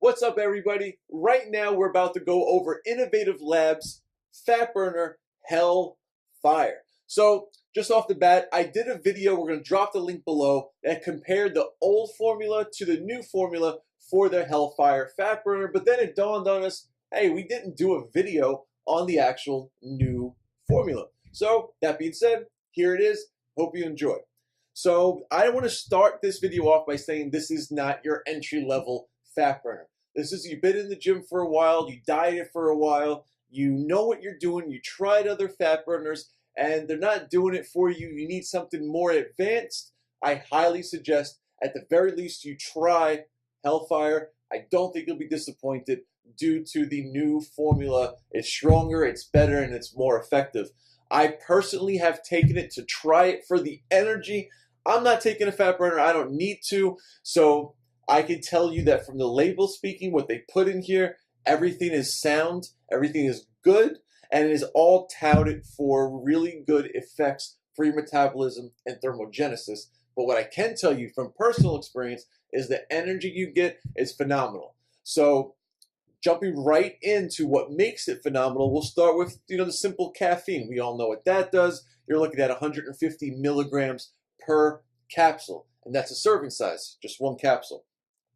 What's up, everybody? Right now, we're about to go over Innovative Labs fat burner HellFire. So, just off the bat, I did a video, we're going to drop the link below, that compared the old formula to the new formula for the HellFire fat burner, but then it dawned on us, hey, we didn't do a video on the actual new formula. So, that being said, here it is. Hope you enjoy. So, I want to start this video off by saying this is not your entry-level fat burner. This is, you've been in the gym for a while, you dieted for a while, you know what you're doing, you tried other fat burners, and they're not doing it for you. You need something more advanced. I highly suggest, at the very least, you try HellFire. I don't think you'll be disappointed due to the new formula. It's stronger, it's better, and it's more effective. I personally have taken it to try it for the energy. I'm not taking a fat burner, I don't need to, so I can tell you that from the label speaking, what they put in here, everything is sound, everything is good, and it is all touted for really good effects for your metabolism and thermogenesis. But what I can tell you from personal experience is the energy you get is phenomenal. So jumping right into what makes it phenomenal, we'll start with the simple caffeine. We all know what that does. You're looking at 150 milligrams per capsule, and that's a serving size, just one capsule.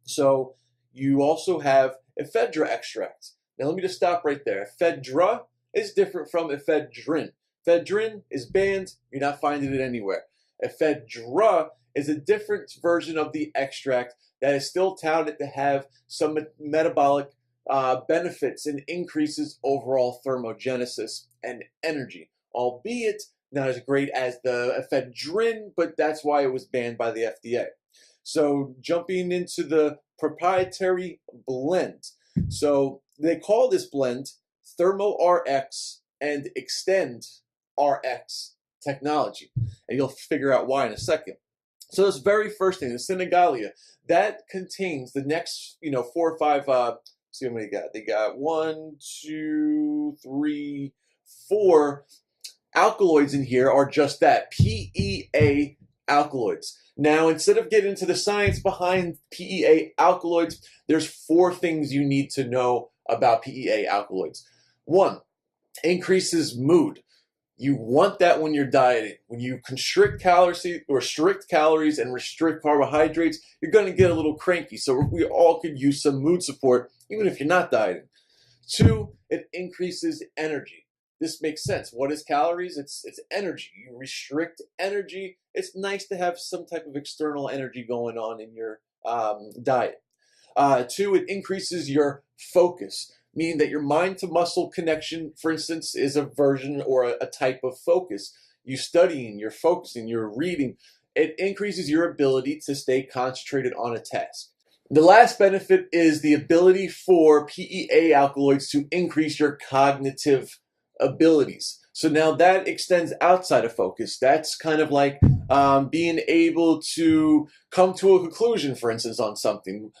So you also have ephedra extract. Now let me just stop right there. Ephedra is different from ephedrine. Ephedrine is banned. You're not finding it anywhere. Ephedra is a different version of the extract that is still touted to have some metabolic benefits and increases overall thermogenesis and energy, albeit not as great as the ephedrine, but that's why it was banned by the FDA. So jumping into the proprietary blend. So they call this blend Thermo RX and Extend RX technology. And you'll figure out why in a second. So this very first thing, the Senegalia, that contains the next, 4 or 5, see how many they got. They got 1, 2, 3, 4 alkaloids in here are just that, PEA alkaloids. Now, instead of getting into the science behind PEA alkaloids, there's 4 things you need to know about PEA alkaloids. 1, increases mood. You want that when you're dieting. When you restrict calories and restrict carbohydrates, you're going to get a little cranky. So we all could use some mood support, even if you're not dieting. 2, it increases energy. This makes sense. What is calories? It's energy. You restrict energy. It's nice to have some type of external energy going on in your diet. 2, it increases your focus, meaning that your mind-to-muscle connection, for instance, is a version or a type of focus. You studying, you're focusing, you're reading. It increases your ability to stay concentrated on a task. The last benefit is the ability for PEA alkaloids to increase your cognitive abilities. So now that extends outside of focus. That's kind of like being able to come to a conclusion, for instance, on something.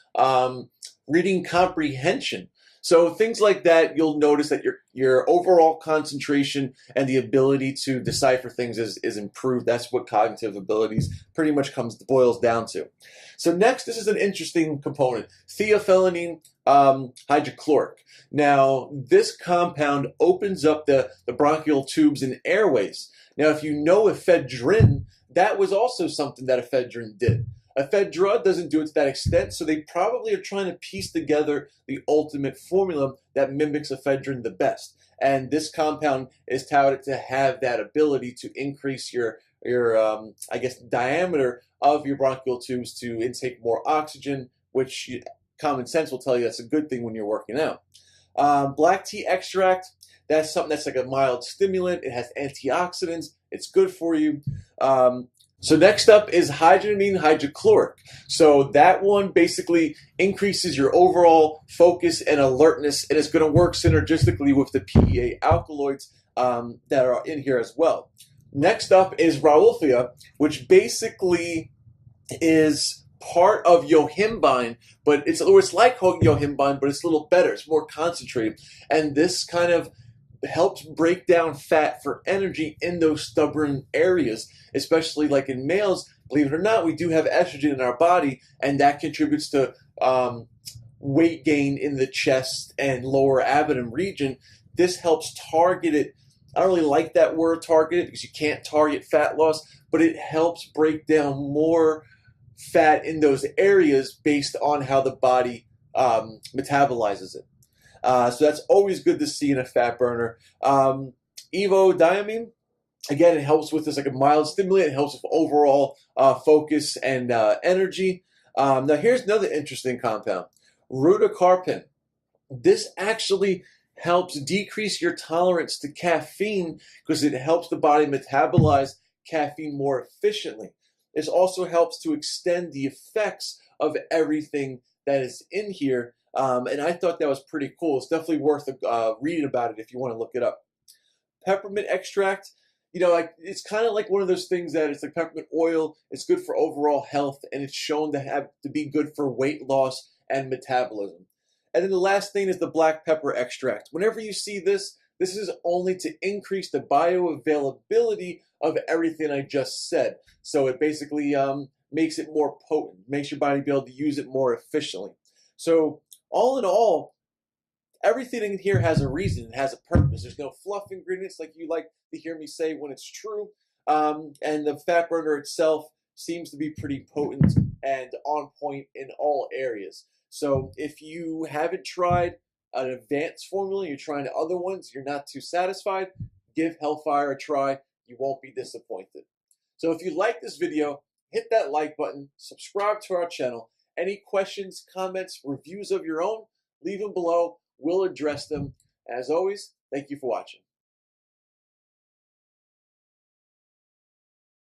Reading comprehension. So things like that, you'll notice that your overall concentration and the ability to decipher things is improved. That's what cognitive abilities pretty much boils down to. So next, this is an interesting component, theophylline hydrochloric. Now, this compound opens up the bronchial tubes and airways. Now, if you know ephedrine, that was also something that ephedrine did. Ephedra doesn't do it to that extent, so they probably are trying to piece together the ultimate formula that mimics ephedrine the best. And this compound is touted to have that ability to increase your diameter of your bronchial tubes to intake more oxygen, which common sense will tell you that's a good thing when you're working out. Black tea extract, that's something that's like a mild stimulant. It has antioxidants. It's good for you. So next up is Hydrogenamine hydrochloric. So that one basically increases your overall focus and alertness, and it's going to work synergistically with the PEA alkaloids that are in here as well. Next up is Rauwolfia, which basically is part of yohimbine, but it's like yohimbine, but it's a little better. It's more concentrated, and this kind of helps break down fat for energy in those stubborn areas, especially like in males. Believe it or not, we do have estrogen in our body, and that contributes to weight gain in the chest and lower abdomen region, this helps target it. I don't really like that word target it because you can't target fat loss, but it helps break down more fat in those areas based on how the body metabolizes it. So that's always good to see in a fat burner. Evodimine, again, it helps with this like a mild stimulant. It helps with overall focus and energy. Now here's another interesting compound, rutacarpin. This actually helps decrease your tolerance to caffeine because it helps the body metabolize caffeine more efficiently. This also helps to extend the effects of everything that is in here. And I thought that was pretty cool. It's definitely worth reading about it if you want to look it up. Peppermint extract, you know, like it's kind of like one of those things that it's like peppermint oil. It's good for overall health, and it's shown to be good for weight loss and metabolism. And then the last thing is the black pepper extract. Whenever you see this, this is only to increase the bioavailability of everything I just said. So it basically makes it more potent, makes your body be able to use it more efficiently. So all in all, everything in here has a reason, it has a purpose. There's no fluff ingredients like you like to hear me say when it's true. And the fat burner itself seems to be pretty potent and on point in all areas. So if you haven't tried an advanced formula, you're trying other ones, you're not too satisfied, give HellFire a try. You won't be disappointed. So if you like this video, hit that like button, subscribe to our channel. Any questions, comments, reviews of your own, leave them below. We'll address them. As always, thank you for watching.